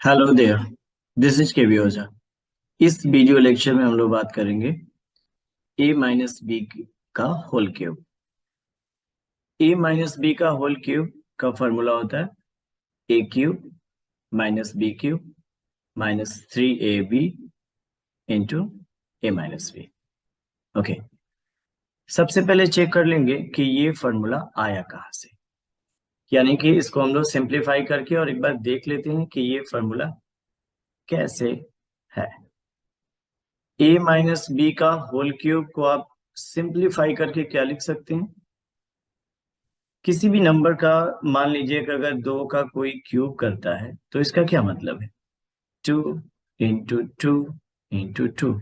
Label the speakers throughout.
Speaker 1: Hello there, this is के ओझा। इस video lecture में हम लोग बात करेंगे ए माइनस बी का whole cube. A minus B का होल क्यूब का फॉर्मूला होता है A cube minus B cube minus 3ab into A minus B. Okay, सबसे पहले चेक कर लेंगे कि ये फॉर्मूला आया कहाँ से, यानी कि इसको हम लोग सिंप्लीफाई करके और एक बार देख लेते हैं कि ये फॉर्मूला कैसे है। ए माइनस बी का होल क्यूब को आप सिंप्लीफाई करके क्या लिख सकते हैं? किसी भी नंबर का मान लीजिए कि अगर दो का कोई क्यूब करता है तो इसका क्या मतलब है? 2 इंटू 2 इंटू 2।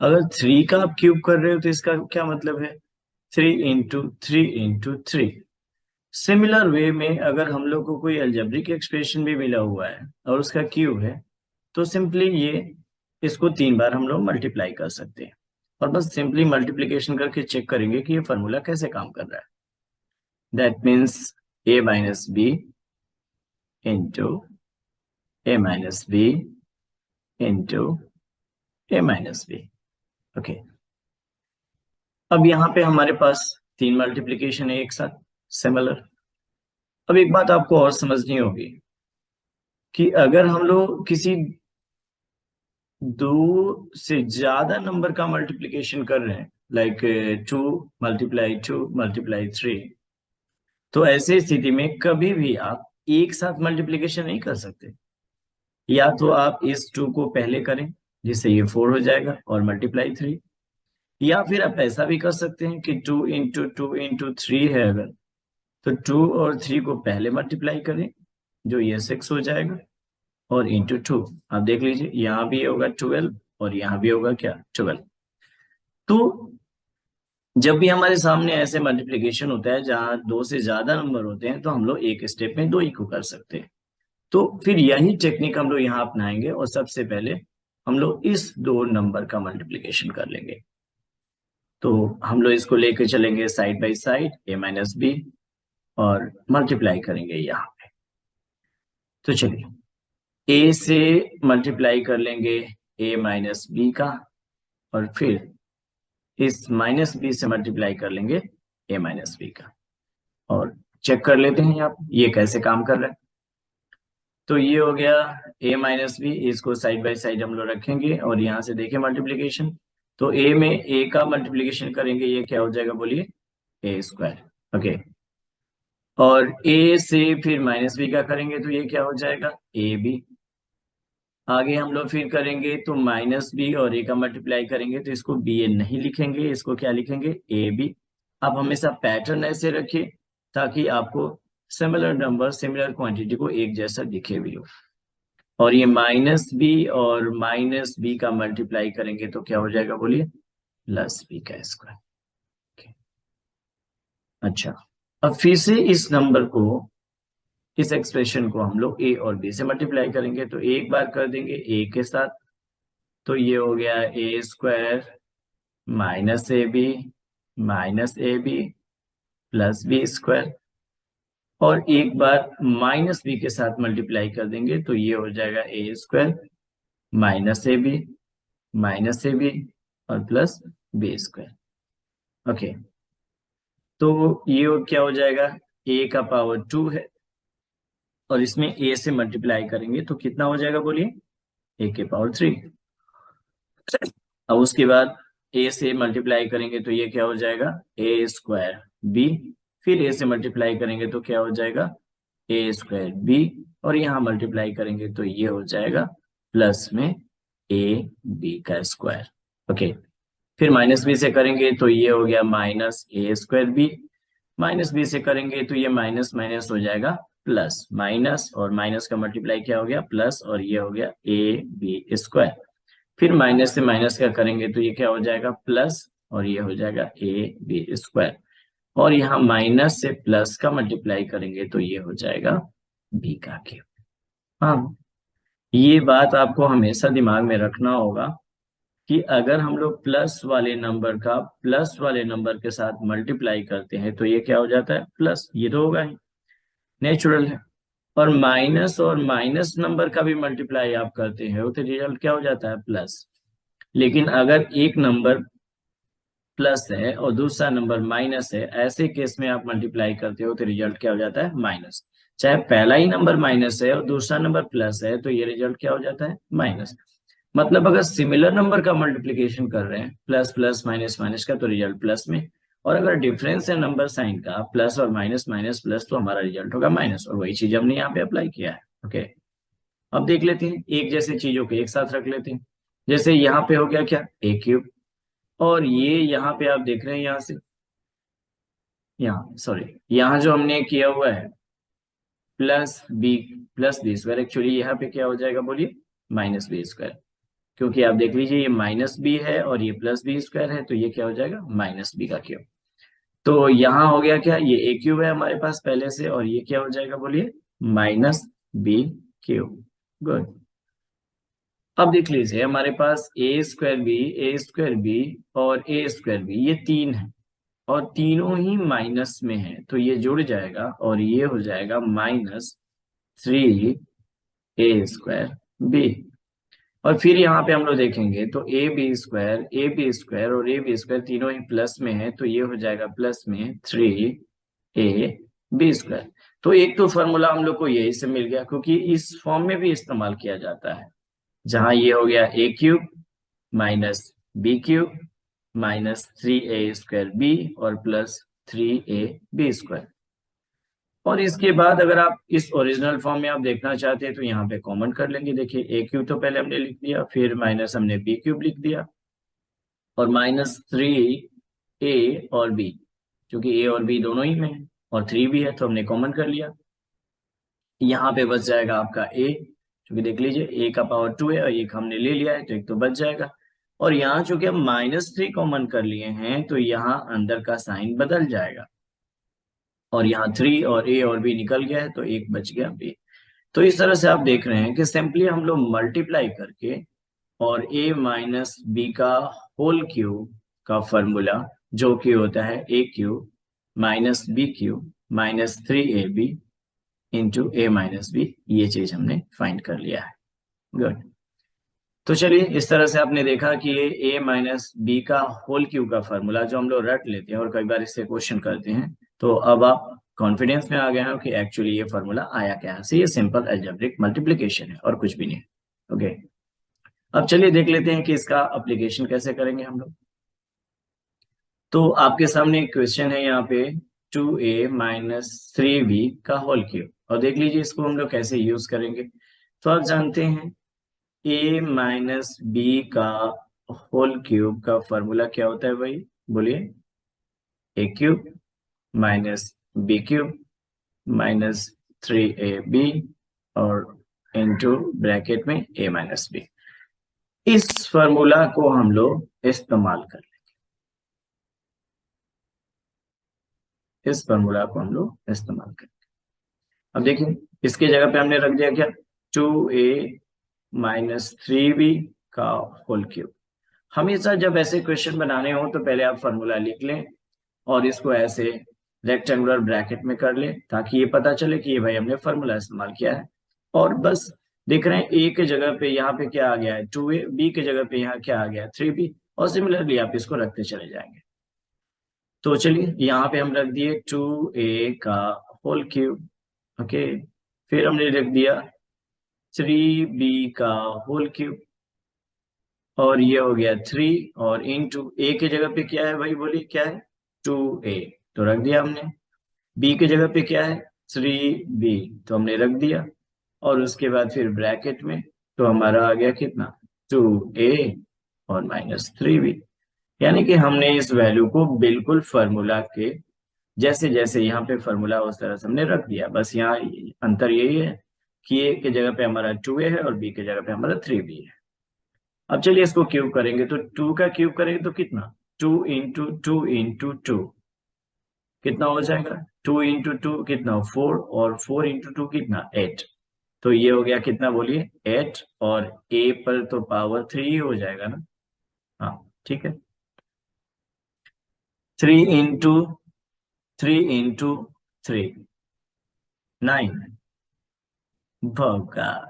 Speaker 1: अगर 3 का आप क्यूब कर रहे हो तो इसका क्या मतलब है? 3 इंटू 3 इंटू 3। सिमिलर वे में अगर हम लोग को कोई अलजेब्रिक एक्सप्रेशन भी मिला हुआ है और उसका क्यूब है तो सिंपली ये इसको 3 बार हम लोग मल्टीप्लाई कर सकते हैं और बस सिंपली मल्टीप्लीकेशन करके चेक करेंगे कि ये फॉर्मूला कैसे काम कर रहा है। That means a minus B into a minus B into a minus B. Okay, अब यहाँ पे हमारे पास 3 मल्टीप्लीकेशन है एक साथ सिमिलर। अब एक बात आपको और समझनी होगी कि अगर हम लोग किसी दो से ज्यादा नंबर का मल्टीप्लीकेशन कर रहे हैं, लाइक 2 × 2 × 3, तो ऐसे स्थिति में कभी भी आप एक साथ मल्टीप्लीकेशन नहीं कर सकते। या तो आप इस 2 को पहले करें जिससे ये 4 हो जाएगा और मल्टीप्लाई 3, या फिर आप ऐसा भी कर सकते हैं कि 2 × 2 × 3 है अगर, तो 2 और 3 को पहले मल्टीप्लाई करें जो ये 6 हो जाएगा और इंटू 2। आप देख लीजिए यहाँ भी होगा 12 और यहाँ भी होगा क्या 12। तो जब भी हमारे सामने ऐसे मल्टीप्लीकेशन होता है जहां दो से ज्यादा नंबर होते हैं तो हम लोग एक स्टेप में दो ही को कर सकते हैं। तो फिर यही टेक्निक हम लोग यहाँ अपनाएंगे और सबसे पहले हम लोग इस दो नंबर का मल्टीप्लीकेशन कर लेंगे। तो हम लोग इसको लेके चलेंगे side by side a minus B और मल्टीप्लाई करेंगे यहाँ पे। तो चलिए a से मल्टीप्लाई कर लेंगे a माइनस बी का और फिर इस माइनस बी से मल्टीप्लाई कर लेंगे a माइनस बी का और चेक कर लेते हैं यहाँ ये कैसे काम कर रहा है। तो ये हो गया a माइनस बी, इसको साइड बाय साइड हम लोग रखेंगे और यहाँ से देखें मल्टीप्लीकेशन, तो a में a का मल्टीप्लीकेशन करेंगे ये क्या हो जाएगा बोलिए? a square. ओके, और a से फिर माइनस बी का करेंगे तो ये क्या हो जाएगा? a b। आगे हम लोग फिर करेंगे तो माइनस बी और a का मल्टीप्लाई करेंगे तो इसको बी ए नहीं लिखेंगे, इसको क्या लिखेंगे? A B. आप हमेशा पैटर्न ऐसे रखिए ताकि आपको सिमिलर नंबर सिमिलर क्वांटिटी को एक जैसा दिखे भी हो। और ये माइनस बी और माइनस बी का मल्टीप्लाई करेंगे तो क्या हो जाएगा बोलिए? प्लस बी का स्क्वायर। अच्छा, अब फिर से इस नंबर को, इस एक्सप्रेशन को हम लोग a और b से मल्टीप्लाई करेंगे तो एक बार कर देंगे a के साथ, तो ये हो गया a square minus A B plus B square, और एक बार माइनस बी के साथ मल्टीप्लाई कर देंगे तो ये हो जाएगा a square minus A B और प्लस बी स्क्वायर। ओके, तो ये क्या हो जाएगा? a का पावर 2 है और इसमें a से मल्टीप्लाई करेंगे तो कितना हो जाएगा बोलिए? a के पावर 3। अब उसके बाद a से मल्टीप्लाई करेंगे तो ये क्या हो जाएगा? a square b। फिर a से मल्टीप्लाई करेंगे तो क्या हो जाएगा? a स्क्वायर b, और यहाँ मल्टीप्लाई करेंगे तो ये हो जाएगा प्लस में a b का स्क्वायर। ओके, फिर माइनस बी से करेंगे तो ये हो गया माइनस ए स्क्वायर बी, माइनस बी से करेंगे तो ये माइनस माइनस हो जाएगा प्लस, माइनस और माइनस का मल्टीप्लाई क्या हो गया? प्लस, और ये हो गया ए बी स्क्वायर। फिर माइनस से माइनस का करेंगे तो ये क्या हो जाएगा? प्लस, और ये हो जाएगा ए बी स्क्वायर, और यहाँ माइनस से प्लस का मल्टीप्लाई करेंगे तो ये हो जाएगा बी का क्यूब। हाँ, ये बात आपको हमेशा दिमाग में रखना होगा कि अगर हम लोग प्लस वाले नंबर का प्लस वाले नंबर के साथ मल्टीप्लाई करते हैं तो ये क्या हो जाता है? प्लस। ये तो होगा ही, नेचुरल है। और माइनस नंबर का भी मल्टीप्लाई आप करते हो तो रिजल्ट क्या हो जाता है? प्लस। लेकिन अगर एक नंबर प्लस है और दूसरा नंबर माइनस है, ऐसे केस में आप मल्टीप्लाई करते हो तो रिजल्ट क्या हो जाता है? माइनस। चाहे पहला ही नंबर माइनस है और दूसरा नंबर प्लस है तो ये रिजल्ट क्या हो जाता है? माइनस। मतलब अगर सिमिलर नंबर का मल्टीप्लिकेशन कर रहे हैं, प्लस प्लस माइनस माइनस का, तो रिजल्ट प्लस में। और अगर डिफरेंस है नंबर साइन का, प्लस और माइनस माइनस प्लस, तो हमारा रिजल्ट होगा माइनस। और वही चीज हमने यहाँ पे अप्लाई किया है। ओके, अब देख लेते हैं, एक जैसे चीजों को एक साथ रख लेते हैं। जैसे यहाँ पे हो गया क्या? ए क्यूब। और ये यहाँ पे आप देख रहे हैं, यहाँ से यहाँ, सॉरी, यहाँ जो हमने किया हुआ है प्लस बी एक्चुअली यहाँ पे क्या हो जाएगा बोलिए? Minus B square. क्योंकि आप देख लीजिए, ये माइनस बी है और ये प्लस बी स्क्वायर है, तो ये क्या हो जाएगा? माइनस बी का क्यूब। तो यहाँ हो गया क्या? ये ए क्यूब है हमारे पास पहले से, और ये क्या हो जाएगा बोलिए? Minus B cube. गुड। अब देख लीजिए, हमारे पास ए स्क्वायर बी और ए स्क्वायर बी, ये तीन है और तीनों ही माइनस में है, तो ये जुड़ जाएगा और ये हो जाएगा -3 ए स्क्वायर बी। और फिर यहाँ पे हम लोग देखेंगे तो ए बी स्क्वायर और ए बी स्क्वायर तीनों ही प्लस में है, तो ये हो जाएगा प्लस में 3 ए बी स्क्वायर। तो एक तो फॉर्मूला हम लोग को यही से मिल गया, क्योंकि इस फॉर्म में भी इस्तेमाल किया जाता है, जहां ये हो गया ए क्यूब माइनस बी क्यूब -3 ए स्क्वायर बी और +3 ए बी स्क्वायर। और इसके बाद अगर आप इस ओरिजिनल फॉर्म में आप देखना चाहते हैं तो यहाँ पे कॉमन कर लेंगे। देखिए, ए क्यूब तो पहले हमने लिख दिया, फिर माइनस हमने बी क्यूब लिख दिया, और -3 ए और बी, क्योंकि ए और बी दोनों ही में है और 3 भी है तो हमने कॉमन कर लिया। यहाँ पे बच जाएगा आपका ए, क्योंकि देख लीजिए ए का पावर 2 है और एक हमने ले लिया है तो एक तो बच जाएगा। और यहाँ चूंकि हम -3 कॉमन कर लिए हैं तो यहाँ अंदर का साइन बदल जाएगा, और यहाँ 3 और ए और बी निकल गया है तो एक बच गया बी। तो इस तरह से आप देख रहे हैं कि सिंपली हम लोग मल्टीप्लाई करके और ए माइनस बी का होल क्यूब का फॉर्मूला, जो कि होता है A cube minus B cube -3 AB into A minus B, ये चीज हमने फाइंड कर लिया है। गुड। तो चलिए, इस तरह से आपने देखा कि ये ए माइनस बी का होल क्यूब का फॉर्मूला जो हम लोग रट लेते हैं और कई बार इससे क्वेश्चन करते हैं, तो अब आप कॉन्फिडेंस में आ गए हो कि एक्चुअली ये फॉर्मूला आया क्या है। ये सिंपल अलजेब्रिक मल्टीप्लिकेशन है और कुछ भी नहीं है। ओके, अब चलिए देख लेते हैं कि इसका अप्लीकेशन कैसे करेंगे हम लोग। तो आपके सामने एक क्वेश्चन है यहाँ पे, 2a-3b का होल क्यूब, और देख लीजिए इसको हम लोग कैसे यूज करेंगे। तो आप जानते हैं a माइनस बी का होल क्यूब का फॉर्मूला क्या होता है भाई? बोलिए। A cube minus B cube -3ab और इनटू ब्रैकेट में a माइनस बी। इस फॉर्मूला को हम लोग इस्तेमाल कर इस फॉर्मूला को हम लोग इस्तेमाल करें। अब देखिए, इसके जगह पे हमने रख दिया क्या? 2a-3b का होल क्यूब। हमेशा जब ऐसे क्वेश्चन बनाने हो तो पहले आप फॉर्मूला लिख लें और इसको ऐसे रेक्टेंगुलर ब्रैकेट में कर लें, ताकि ये पता चले कि ये भाई हमने फॉर्मूला इस्तेमाल किया है। और बस देख रहे हैं ए के जगह पे यहाँ पे क्या आ गया है? 2a, बी के जगह पे यहाँ क्या आ गया है? 3b, और सिमिलरली आप इसको रखते चले जाएंगे। तो चलिए, यहाँ पे हम रख दिए 2a का होल क्यूब। ओके, फिर हमने रख दिया 3b का होल क्यूब, और ये हो गया 3, और इनटू ए के जगह पे क्या है भाई? बोलिए क्या है? 2a, तो रख दिया हमने। बी के जगह पे क्या है? 3b, तो हमने रख दिया। और उसके बाद फिर ब्रैकेट में, तो हमारा आ गया कितना? 2a और -3b। यानी कि हमने इस वैल्यू को बिल्कुल फॉर्मूला के जैसे जैसे यहाँ पे फॉर्मूला उस तरह से हमने रख दिया। बस यहाँ अंतर यही है कि ए के जगह पे हमारा 2a है और बी के जगह पे हमारा 3b है। अब चलिए इसको क्यूब करेंगे, तो 2 का क्यूब करेंगे तो कितना? 2 × 2 × 2 कितना हो जाएगा? 2 × 2 कितना? 4, और 4 × 2 कितना? 8। तो ये हो गया कितना बोलिए? 8, और a पर तो पावर 3 ही हो जाएगा ना। हाँ, ठीक है। 3 × 3 × 3 9, वर्ब का।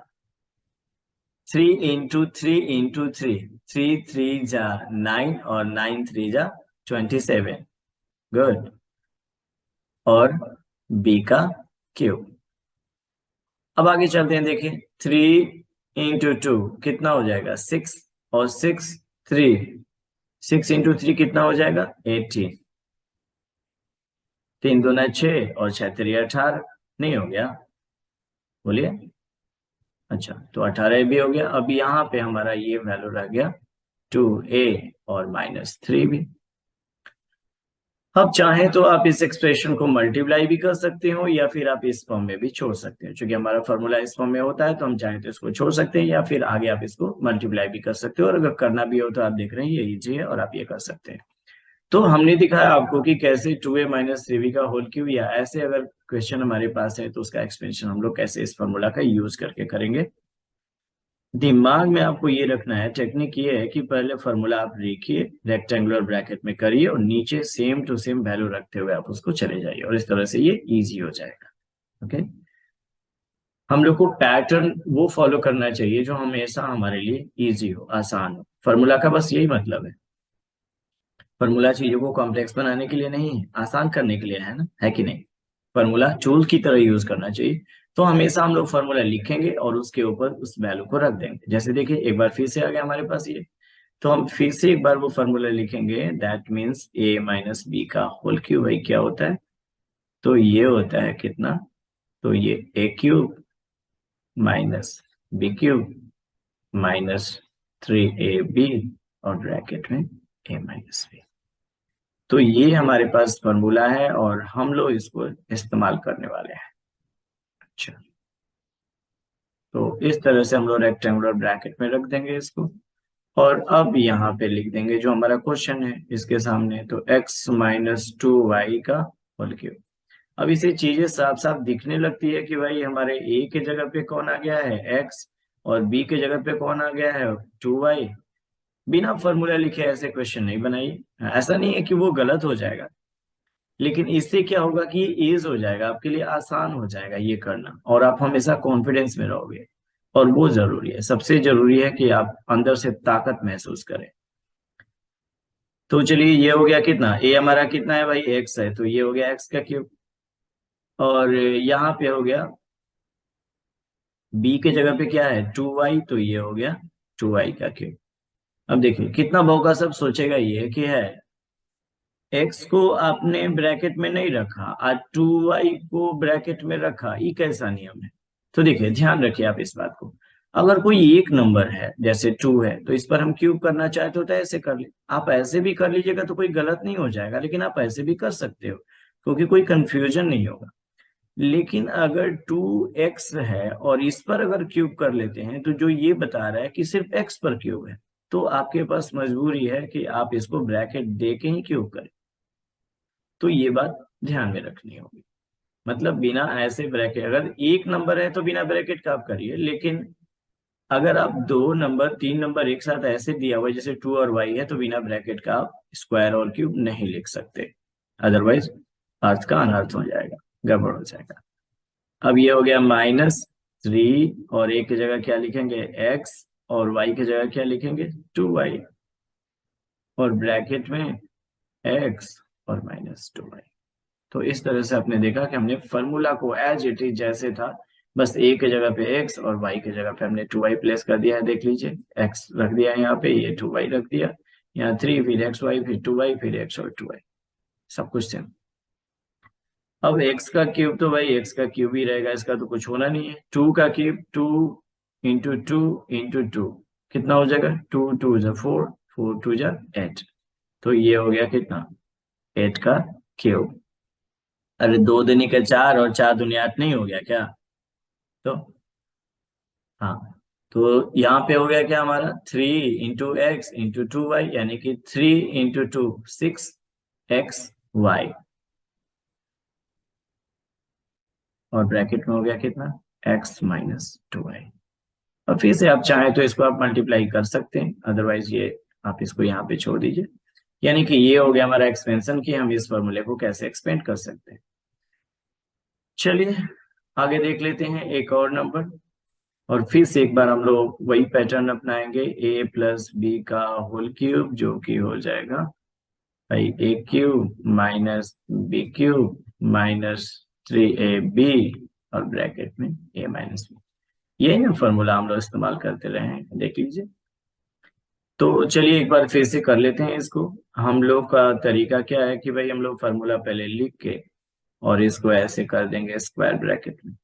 Speaker 1: 3 into 3 into 3, 3 3 जा 9 और 9 3 जा 27। गुड। और बी का क्यूब। अब आगे चलते हैं, देखिए 3 into 2 कितना हो जाएगा 6, और 6 into 3 कितना हो जाएगा 18। 3 दूना 6 और 6 3 18, नहीं हो गया? बोलिए। अच्छा, तो 18 भी हो गया। अब यहाँ पे हमारा ये वैल्यू रह गया 2a और -3 भी। अब चाहें तो आप इस एक्सप्रेशन को मल्टीप्लाई भी कर सकते हो, या फिर आप इस फॉर्म में भी छोड़ सकते हो। क्योंकि हमारा फॉर्मूला इस फॉर्म में होता है, तो हम चाहें तो इसको छोड़ सकते हैं, या फिर आगे आप इसको मल्टीप्लाई भी कर सकते हो। और अगर करना भी हो तो आप देख रहे हैं ये इजी है और आप ये कर सकते हैं। तो हमने दिखाया आपको कि कैसे 2a - 3b का होल क्यूब, या ऐसे अगर क्वेश्चन हमारे पास है तो उसका एक्सपेंशन हम लोग कैसे इस फॉर्मूला का यूज करके करेंगे। दिमाग में आपको ये रखना है, टेक्निक ये है कि पहले फॉर्मूला आप लिखिए, रेक्टेंगुलर ब्रैकेट में करिए, और नीचे सेम टू सेम वैल्यू रखते हुए आप उसको चले जाइए, और इस तरह से ये इजी हो जाएगा। ओके। हम लोग को पैटर्न वो फॉलो करना चाहिए जो हमेशा हमारे लिए इजी हो, आसान हो। फॉर्मूला का बस यही मतलब है। फॉर्मूला चीजों को कॉम्प्लेक्स बनाने के लिए नहीं है, आसान करने के लिए है ना, है कि नहीं? फॉर्मूला टूल की तरह यूज करना चाहिए। तो हमेशा हम लोग फॉर्मूला लिखेंगे और उसके ऊपर उस वैल्यू को रख देंगे। जैसे देखिए एक बार फिर से आ गया हमारे पास ये, तो हम फिर से एक बार वो फॉर्मूला लिखेंगे। दैट मीन्स a - b का होल क्यूब भाई क्या होता है, तो ये होता है कितना, तो ये a cube minus b cube -3ab और ब्रैकेट में a - b। तो ये हमारे पास फॉर्मूला है और हम लोग इसको इस्तेमाल करने वाले हैं। अच्छा, तो इस तरह से हम लोग रेक्टेंगुलर ब्रैकेट में रख देंगे इसको। और अब यहाँ पे लिख देंगे जो हमारा क्वेश्चन है इसके सामने, तो x - 2y का होल क्यूब। अब इसे चीजें साफ साफ दिखने लगती है कि भाई हमारे a के जगह पे कौन आ गया है x, और b के जगह पे कौन आ गया है 2y। बिना फॉर्मूला लिखे ऐसे क्वेश्चन नहीं बनाइए। ऐसा नहीं है कि वो गलत हो जाएगा, लेकिन इससे क्या होगा कि ये ईज हो जाएगा, आपके लिए आसान हो जाएगा ये करना, और आप हमेशा कॉन्फिडेंस में रहोगे। और वो जरूरी है, सबसे जरूरी है कि आप अंदर से ताकत महसूस करें। तो चलिए ये हो गया कितना, ए हमारा कितना है भाई एक्स है, तो ये हो गया एक्स का क्यूब। और यहाँ पे हो गया बी के जगह पे क्या है 2y, तो ये हो गया 2y का क्यूब। अब देखिए कितना मौका सब सोचेगा ये कि है एक्स को आपने ब्रैकेट में नहीं रखा और 2y को ब्रैकेट में रखा, ये कैसा नियम है? तो देखिए ध्यान रखिए आप इस बात को। अगर कोई एक नंबर है जैसे 2 है, तो इस पर हम क्यूब करना चाहते हो तो ऐसे कर ले। आप ऐसे भी कर लीजिएगा तो कोई गलत नहीं हो जाएगा, लेकिन आप ऐसे भी कर सकते हो क्योंकि कोई कंफ्यूजन नहीं होगा। लेकिन अगर 2x है और इस पर अगर क्यूब कर लेते हैं, तो जो ये बता रहा है कि सिर्फ x पर क्यूब है, तो आपके पास मजबूरी है कि आप इसको ब्रैकेट दे के ही क्यूब करें। तो ये बात ध्यान में रखनी होगी। मतलब बिना ऐसे ब्रैकेट, अगर एक नंबर है तो बिना ब्रैकेट का आप करिए, लेकिन अगर आप 2 नंबर 3 नंबर एक साथ ऐसे दिया हुआ है जैसे 2 और y है, तो बिना ब्रैकेट का आप स्क्वायर और क्यूब नहीं लिख सकते। अदरवाइज अर्थ का अनर्थ हो जाएगा, गड़बड़ हो जाएगा। अब ये हो गया -3, और a की जगह क्या लिखेंगे x, और y की जगह क्या लिखेंगे 2y, और ब्रैकेट में x और -2y। तो इस तरह से आपने देखा कि हमने फॉर्मूला को एज इट इज जैसे था, बस a की जगह पे x और y की जगह पे हमने 2y प्लेस कर दिया है। देख लीजिए x रख दिया यहाँ पे, ये 2y रख दिया, यहाँ 3, फिर xy, फिर 2y, फिर x और 2y, सब कुछ सेम। अब x का क्यूब तो भाई x का क्यूब ही रहेगा, इसका तो कुछ होना नहीं है। 2 का क्यूब 2 × 2 × 2 कितना हो जाएगा, 2 2 जा 4, 4 2 जा 8, तो ये हो गया कितना 8 का क्यूब। अरे 2 दूनी का 4 और 4 दूनी 8 नहीं हो गया क्या? तो हाँ, तो यहाँ पे हो गया क्या हमारा 3 × x × 2y, यानी कि 3 × 2 6xy, और ब्रैकेट में हो गया कितना x - 2y। और फिर से आप चाहें तो इसको आप मल्टीप्लाई कर सकते हैं, अदरवाइज ये आप इसको यहाँ पे छोड़ दीजिए। यानी कि ये हो गया हमारा एक्सपेंशन कि हम इस फॉर्मूले को कैसे एक्सपेंड कर सकते हैं। चलिए आगे देख लेते हैं एक और नंबर। और फिर से एक बार हम लोग वही पैटर्न अपनाएंगे, a प्लस बी का होल क्यूब, जो कि हो जाएगा भाई a cube minus B cube minus 3ab और ब्रैकेट में a माइनस बी। यही ना फॉर्मूला हम लोग इस्तेमाल करते रहे हैं, देख लीजिए। तो चलिए एक बार फिर से कर लेते हैं इसको। हम लोग का तरीका क्या है कि भाई हम लोग फार्मूला पहले लिख के और इसको ऐसे कर देंगे स्क्वायर ब्रैकेट में,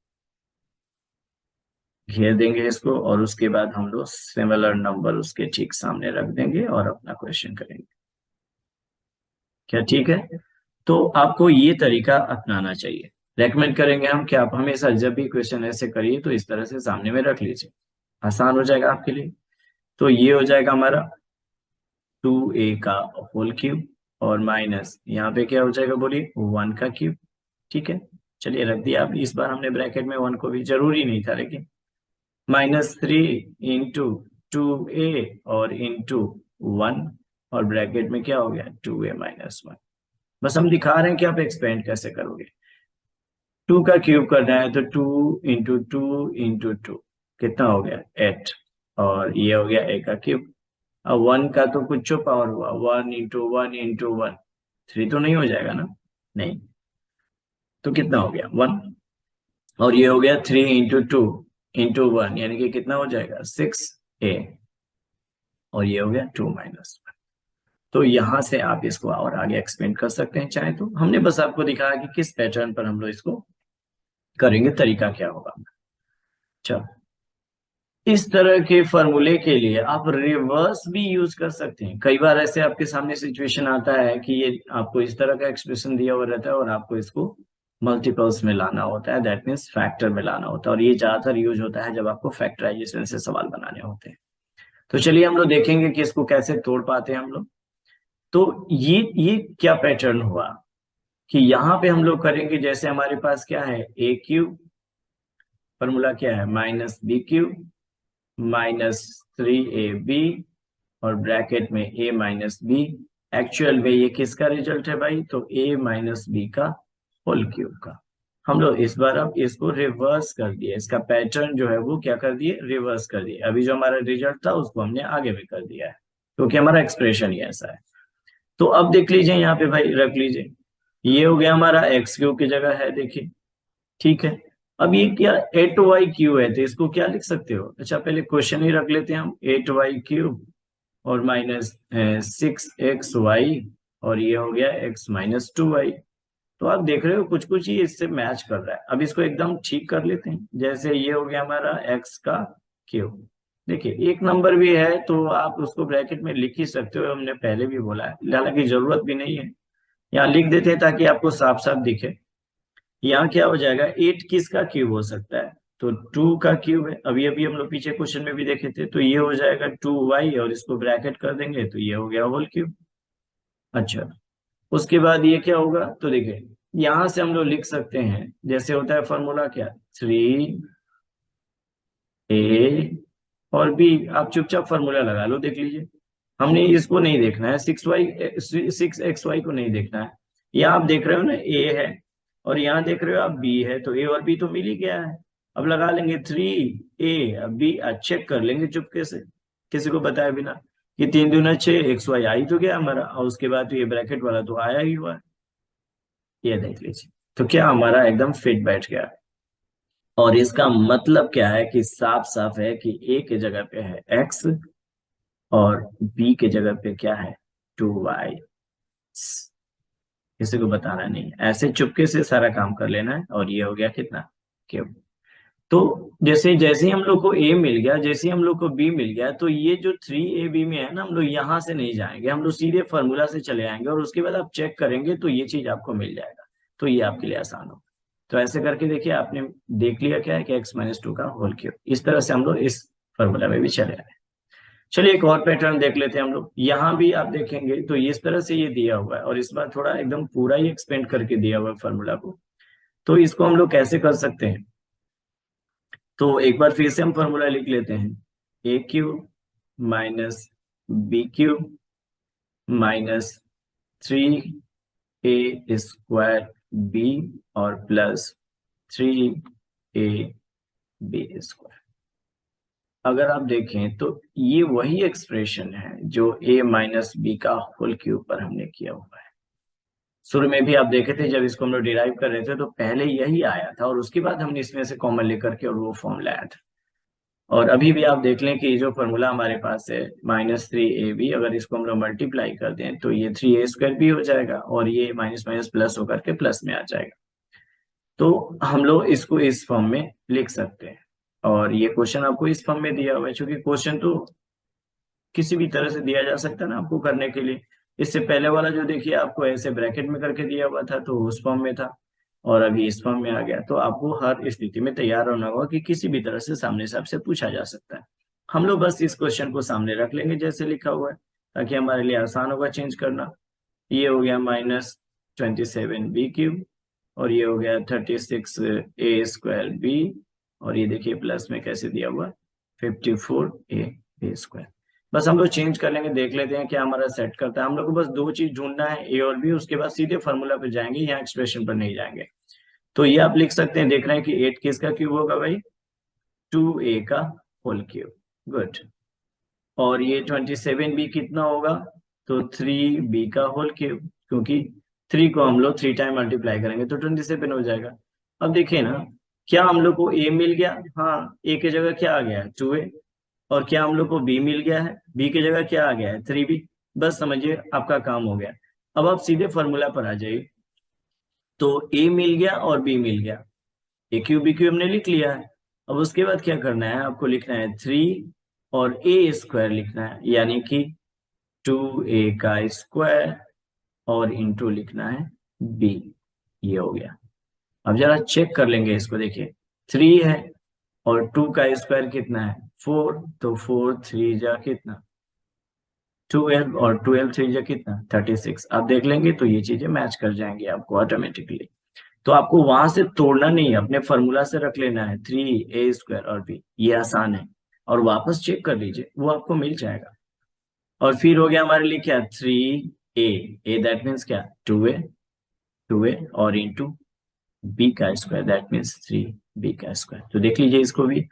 Speaker 1: घेर देंगे इसको, और उसके बाद हम लोग सिमिलर नंबर उसके ठीक सामने रख देंगे और अपना क्वेश्चन करेंगे। क्या ठीक है? तो आपको ये तरीका अपनाना चाहिए। रेकमेंड करेंगे हम कि आप हमेशा जब भी क्वेश्चन ऐसे करिए तो इस तरह से सामने में रख लीजिए, आसान हो जाएगा आपके लिए। तो ये हो जाएगा हमारा 2a का होल क्यूब और माइनस यहाँ पे क्या हो जाएगा बोलिए, 1 का क्यूब। ठीक है, चलिए रख दिया। अब इस बार हमने ब्रैकेट में 1 को भी, जरूरी नहीं था लेकिन, -3 इंटू 2a और इंटू 1, और ब्रैकेट में क्या हो गया, 2a माइनस 1। बस हम दिखा रहे हैं कि आप एक्सपेंड कैसे करोगे। 2 का क्यूब करना है तो 2 इंटू 2 इंटू 2 कितना हो गया, 8, और ये हो गया a का क्यूब। अब 1 का तो कुछ पावर हुआ, 1 इंटू 1 इंटू 1, 3 तो नहीं हो जाएगा ना, नहीं, तो कितना हो गया 1, और ये हो गया 3 इंटू 2 इंटू 1, यानी कि कितना हो जाएगा 6a, और ये हो गया 2 माइनस 1। तो यहां से आप इसको और आगे एक्सपेंड कर सकते हैं चाहे तो। हमने बस आपको दिखाया कि किस पैटर्न पर हम लोग इसको करेंगे, तरीका क्या होगा। चलो, इस तरह के फॉर्मूले के लिए आप रिवर्स भी यूज कर सकते हैं। कई बार ऐसे आपके सामने सिचुएशन आता है कि ये आपको इस तरह का एक्सप्रेशन दिया हुआ रहता है और आपको इसको मल्टीपल्स में लाना होता है, दैट मीन्स फैक्टर में लाना होता है, और ये ज्यादातर यूज होता है जब आपको फैक्टराइजेशन से सवाल बनाने होते हैं। तो चलिए हम लोग देखेंगे कि इसको कैसे तोड़ पाते हैं हम लोग। तो ये क्या पैटर्न हुआ कि यहाँ पे हम लोग करेंगे, जैसे हमारे पास क्या है, a क्यूब, फॉर्मूला क्या है, minus B cube minus 3ab, और ब्रैकेट में a माइनस बी। एक्चुअल में ये किसका रिजल्ट है भाई, तो a माइनस बी का होल क्यूब का। हम लोग इस बार अब इसको रिवर्स कर दिए, इसका पैटर्न जो है वो क्या कर दिए, रिवर्स कर दिए। अभी जो हमारा रिजल्ट था उसको हमने आगे में कर दिया है, क्योंकि हमारा एक्सप्रेशन ही ऐसा है। तो अब देख लीजिए यहाँ पे भाई, रख लीजिए, ये हो गया हमारा एक्स क्यूब की जगह है, देखिए। ठीक है, अब ये क्या 8y क्यूब है, तो इसको क्या लिख सकते हो, अच्छा पहले क्वेश्चन ही रख लेते हैं हम, 8y क्यूब और माइनस 6xy, और ये हो गया x माइनस 2y। तो आप देख रहे हो कुछ कुछ ही इससे मैच कर रहा है। अब इसको एकदम ठीक कर लेते हैं, जैसे ये हो गया हमारा x का क्यूब। देखिए एक नंबर भी है तो आप उसको ब्रैकेट में लिख ही सकते हो, हमने पहले भी बोला है, हालांकि जरूरत भी नहीं है, यहाँ लिख देते हैं ताकि आपको साफ साफ दिखे। यहाँ क्या हो जाएगा, 8 किसका क्यूब हो सकता है, तो 2 का क्यूब है। अभी अभी हम लोग पीछे क्वेश्चन में भी देखे थे, तो ये हो जाएगा 2y, और इसको ब्रैकेट कर देंगे तो ये हो गया होल क्यूब। अच्छा, उसके बाद ये क्या होगा, तो देखिए यहां से हम लोग लिख सकते हैं, जैसे होता है फॉर्मूला क्या, 3a और b। आप चुपचाप फॉर्मूला लगा लो, देख लीजिए। हमने इसको नहीं देखना है, 6xy को नहीं देखना है। यहाँ आप देख रहे हो ना a है, और यहाँ देख रहे हो आप b है, तो a और b तो मिल ही गया है। अब लगा लेंगे 3a b, चेक कर लेंगे चुपके से, किसी को बताए बिना, कि 3 दूना 6, xy आ ही तो गया हमारा, और उसके बाद तो ये ब्रैकेट वाला तो आया ही हुआ है। ये देख लीजिए, तो क्या हमारा एकदम फिट बैठ गया। और इसका मतलब क्या है कि साफ साफ है कि a के जगह पे है x और b के जगह पे क्या है, 2y। किसी को बताना नहीं, ऐसे चुपके से सारा काम कर लेना है, और ये हो गया कितना, क्यूब। तो जैसे जैसे ही हम लोग को a मिल गया, जैसे ही हम लोग को b मिल गया, तो ये जो 3ab में है ना, हम लोग यहाँ से नहीं जाएंगे, हम लोग सीधे फॉर्मूला से चले आएंगे, और उसके बाद आप चेक करेंगे तो ये चीज आपको मिल जाएगा। तो ये आपके लिए आसान हो। तो ऐसे करके देखिए, आपने देख लिया क्या है कि x माइनस 2 का होल क्यूब। इस तरह से हम लोग इस फॉर्मूला में भी चले आए। चलिए एक और पैटर्न देख लेते हैं हम लोग। यहाँ भी आप देखेंगे तो इस तरह से ये दिया हुआ है, और इस बार थोड़ा एकदम पूरा ही एक्सपेंड करके दिया हुआ है फॉर्मूला को। तो इसको हम लोग कैसे कर सकते हैं, तो एक बार फिर से हम फॉर्मूला लिख लेते हैं, a cube minus B cube minus 3a square b, और प्लस 3ab स्क्वायर। अगर आप देखें तो ये वही एक्सप्रेशन है जो a माइनस बी का होल क्यूब पर हमने किया हुआ है। शुरू में भी आप देखे थे जब इसको हम लोग डिराइव कर रहे थे तो पहले यही आया था और उसके बाद हमने इसमें से कॉमन लेकर के और वो फॉर्म लाया था। और अभी भी आप देख लें कि जो फॉर्मूला हमारे पास है -3ab, अगर इसको हम लोग मल्टीप्लाई कर दें तो ये 3a² भी हो जाएगा और ये माइनस माइनस प्लस होकर के प्लस में आ जाएगा। तो हम लोग इसको इस फॉर्म में लिख सकते हैं और ये क्वेश्चन आपको इस फॉर्म में दिया हुआ है। क्योंकि क्वेश्चन तो किसी भी तरह से दिया जा सकता है ना आपको करने के लिए। इससे पहले वाला जो देखिए आपको ऐसे ब्रैकेट में करके दिया हुआ था तो उस फॉर्म में था और अभी इस फॉर्म में आ गया। तो आपको हर स्थिति में तैयार रहना होगा कि किसी भी तरह से सामने से आपसे पूछा जा सकता है। हम लोग बस इस क्वेश्चन को सामने रख लेंगे जैसे लिखा हुआ है ताकि हमारे लिए आसान होगा चेंज करना। ये हो गया -27b³ और ये हो गया 36a² b और ये देखिए प्लस में कैसे दिया हुआ 54a² बस हम लोग चेंज कर लेंगे, देख लेते हैं क्या हमारा सेट करता है। हम लोग को बस दो चीज ढूंढना है, ए और बी, उसके बाद सीधे फॉर्मूला पे जाएंगे, यहाँ एक्सप्रेशन पर नहीं जाएंगे। तो ये आप लिख सकते हैं, देख रहे हैं कि 8 किसका क्यूब होगा भाई, 2a का होल क्यूब। गुड। और ये 27b कितना होगा, तो 3b का होल क्यूब, क्योंकि 3 को हम लोग 3 टाइम मल्टीप्लाई करेंगे तो 27 हो जाएगा। अब देखिए ना, क्या हम लोग को a मिल गया, हाँ a की जगह क्या आ गया है 2a, और क्या हम लोग को b मिल गया है, b की जगह क्या आ गया है 3b। बस समझिए आपका काम हो गया। अब आप सीधे फॉर्मूला पर आ जाइए। तो a मिल गया और b मिल गया, ए क्यूब बी क्यूब हमने लिख लिया है। अब उसके बाद क्या करना है, आपको लिखना है 3 और a² लिखना है, यानी कि 2a का स्क्वायर और इंटू लिखना है b। ये हो गया। अब जरा चेक कर लेंगे इसको, देखिए 3 है और 2 का स्क्वायर कितना है 4, तो 4 3 जा कितना 12 और 12 3 जा कितना 36। आप देख लेंगे तो ये चीजें मैच कर जाएंगी आपको ऑटोमेटिकली। तो आपको वहां से तोड़ना नहीं है, अपने फॉर्मूला से रख लेना है 3a² और b, ये आसान है। और वापस चेक कर लीजिए वो आपको मिल जाएगा। और फिर हो गया हमारे लिए क्या 3a दैट मीन्स क्या 2a और इंटू b का स्क्वायर दैट मीन्स 3b का स्क्वायर। तो देख लीजिए इसको भी,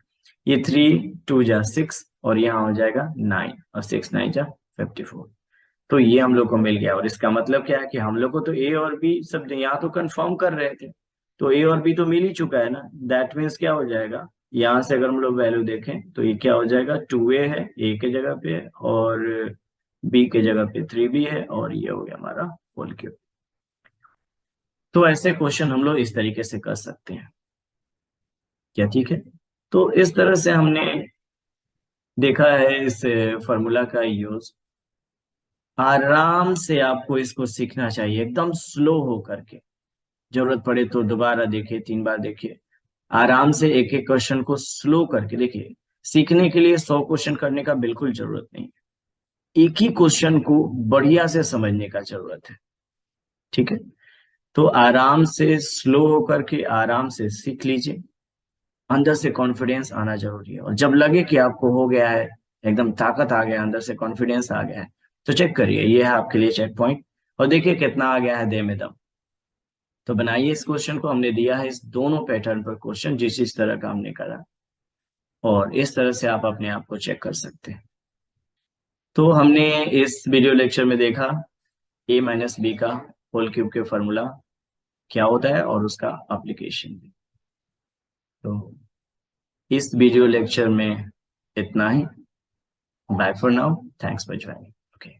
Speaker 1: ये 3 2 जा 6 और यहाँ हो जाएगा 9 और 6 9 जा 54। तो ये हम लोग को मिल गया। और इसका मतलब क्या है कि हम लोग को तो ए और बी सब यहाँ तो कंफर्म कर रहे थे, तो ए और बी तो मिल ही चुका है ना। दैट मीन्स क्या हो जाएगा, यहाँ से अगर हम लोग वैल्यू देखें तो ये क्या हो जाएगा 2a है ए के जगह पे और बी के जगह पे 3b है और ये हो गया हमारा होल क्यूब। तो ऐसे क्वेश्चन हम लोग इस तरीके से कर सकते हैं। क्या ठीक है? तो इस तरह से हमने देखा है इस फॉर्मूला का यूज। आराम से आपको इसको सीखना चाहिए, एकदम स्लो हो करके, जरूरत पड़े तो दोबारा देखिए 3 बार देखिए, आराम से एक एक क्वेश्चन को स्लो करके देखिए। सीखने के लिए 100 क्वेश्चन करने का बिल्कुल जरूरत नहीं, एक ही क्वेश्चन को बढ़िया से समझने का जरूरत है। ठीक है? तो आराम से स्लो होकर के आराम से सीख लीजिए, अंदर से कॉन्फिडेंस आना जरूरी है। और जब लगे कि आपको हो गया है, एकदम ताकत आ गया, अंदर से कॉन्फिडेंस आ गया है, तो चेक करिए, ये है आपके लिए चेक पॉइंट। और देखिए कितना आ गया है दे में दम। तो बनाइए इस क्वेश्चन को, हमने दिया है इस दोनों पैटर्न पर क्वेश्चन जिस तरह का हमने करा, और इस तरह से आप अपने आप को चेक कर सकते हैं। तो हमने इस वीडियो लेक्चर में देखा a माइनस बी का होल क्यूब के फॉर्मूला क्या होता है और उसका एप्लीकेशन भी। तो इस वीडियो लेक्चर में इतना ही। Bye for now, thanks for joining. Okay.